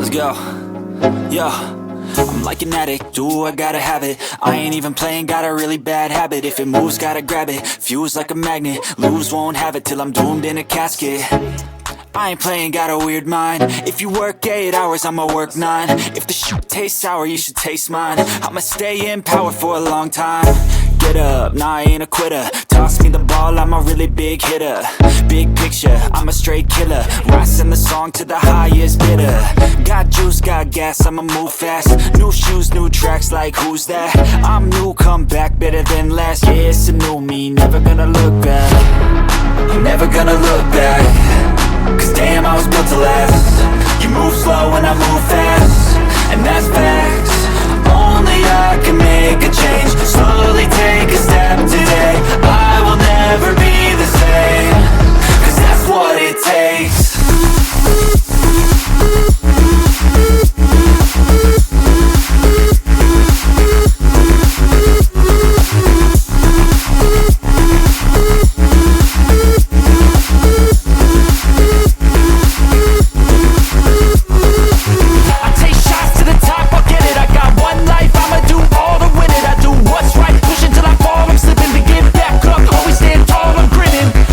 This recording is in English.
Let's go. Yo, I'm like an addict, do I gotta have it. I ain't even playing, got a really bad habit. If it moves, gotta grab it, fuse like a magnet. Lose, won't have it till I'm doomed in a casket. I ain't playing, got a weird mind. If you work 8 hours, I'ma work 9. If the shit tastes sour, you should taste mine. I'ma stay in power for a long time. Get up, nah, I ain't a quitter. Toss me the ball, I'm a really big hitter. Big picture, I'm a straight killer. Rising the song to the highest bidder. Got juice, got gas, I'ma move fast. New shoes, new tracks, like who's that? I'm new, come back, better than last. Yeah, it's a new me, never gonna look back. I'm never gonna look back. Cause damn, I was built to last. You move slow and I move fast, and that's facts. Only I can make a change. Slowly take a step today. I will